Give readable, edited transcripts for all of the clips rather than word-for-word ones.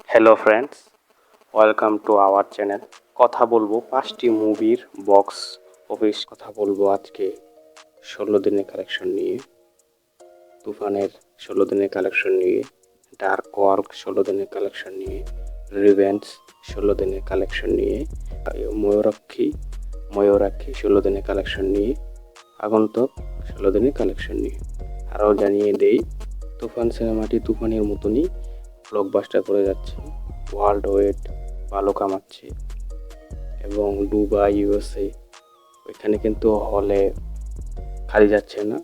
Hello friends, welcome to our channel. কথা বলবো 5টি মুভির বক্স অফিস। কথা বলবো আজকে 16 দিনের কালেকশন নিয়ে, তুফানের 16 দিনের কালেকশন নিয়ে, ডার্ক ওয়ার্ক 16 দিনের কালেকশন নিয়ে, রিভেঞ্জ 16 দিনের কালেকশন নিয়ে, ময়ূরাক্ষী 16 দিনের কালেকশন নিয়ে, আগন্তুক 16 দিনের কালেকশন নিয়ে। আরও জানিয়ে দেই, তুফান সিনেমাটি তুফানের মতনই ব্লকবাস্টার করে যাচ্ছে, ওয়ার্ল্ড ওয়েড ভালো কামাচ্ছে এবং দুবাই ইউএসএ ওইখানে কিন্তু হলে খালি যাচ্ছে না,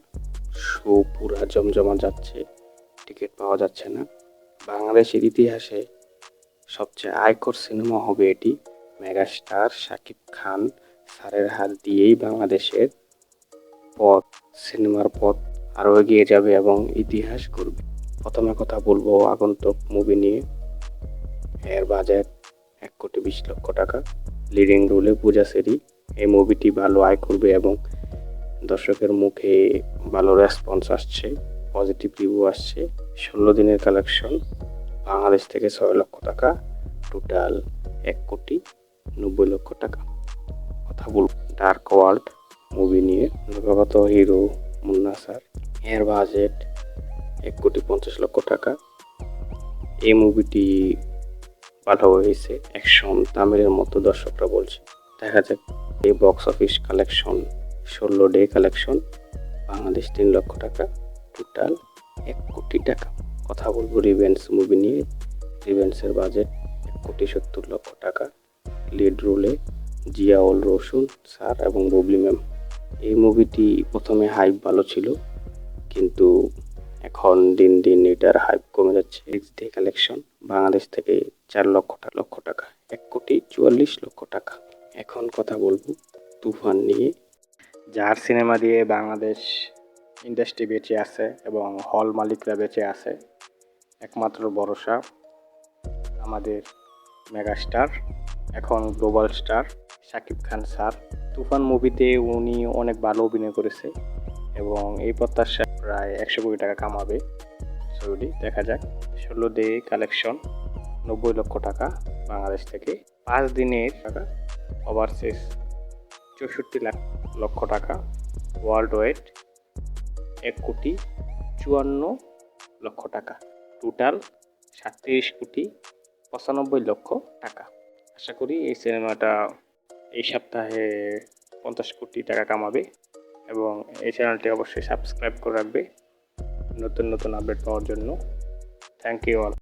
শো পুরা জমজমা যাচ্ছে, টিকিট পাওয়া যাচ্ছে না। বাংলাদেশের ইতিহাসে সবচেয়ে আয়কর সিনেমা হবে এটি। মেগাস্টার শাকিব খান স্যারের হাত দিয়েই বাংলাদেশের সিনেমার পথ আরও এগিয়ে যাবে এবং ইতিহাস করবে। প্রথমে কথা বলবো আগন্তুক মুভি নিয়ে। এর বাজেট 1,20,00,000 টাকা। লিডিং রোলে পূজা সেরি। এই মুভিটি ভালো আয় করবে এবং দর্শকের মুখে ভালো রেসপন্স আসছে, পজিটিভ রিভিউ আসছে। 16 দিনের কালেকশন বাংলাদেশ থেকে 6 লক্ষ টাকা, টোটাল 1,90,00,000 টাকা। কথা বলব ডার্ক ওয়ার্ল্ড মুভি নিয়ে। নবাগত হিরো মুন্না স্যার। এর বাজেট 1,50,00,000 টাকা। এই মুভিটি ভালো হয়েছে, অ্যাকশন তামিলের মতো দর্শকরা বলছে। দেখা যাক এই box office collection. 16 day collection Bangladesh 3 লক্ষ টাকা, টোটাল 1 কোটি টাকা। কথা বলবো রিভেঞ্জ মুভি নিয়ে। রিভেঞ্জের বাজেট 1,70,00,000 টাকা। লিড রোলে জিয়াউল রসুন স্যার এবং বুবলি ম্যাম। এই মুভিটি প্রথমে হাইপ ভালো ছিল, কিন্তু এখন দিন দিন এটার হাইপ কমে যাচ্ছে। 6 ডে কালেকশন বাংলাদেশ থেকে 4 লক্ষ টাকা, 1,44,00,000 টাকা। এখন কথা বলবো তুফান নিয়ে, যার সিনেমা দিয়ে বাংলাদেশ ইন্ডাস্ট্রি বেঁচে আছে এবং হল মালিকরা বেঁচে আছে। একমাত্র ভরসা আমাদের মেগাস্টার, এখন global star Shakib Khan sir. তুফান মুভিতে উনি অনেক ভালো অভিনয় করেছে এবং এই প্রত্যাশা প্রায় 100 কোটি টাকা কামাবে ছবিটি। দেখা যাক। 16 ডে কালেকশন 90 লক্ষ টাকা বাংলাদেশ থেকে। 5 দিনের টাকা ওভারসিজ 64 লক্ষ টাকা। ওয়ার্ল্ড ওয়েড 1,54,00,000 টাকা, টোটাল 37,95,00,000 টাকা। আশা করি এই সিনেমাটা এই সপ্তাহে 50 কোটি টাকা কামাবে এবং এই চ্যানেলটি অবশ্যই সাবস্ক্রাইব করে রাখবে নতুন নতুন আপডেট পাওয়ার জন্য। Thank you all.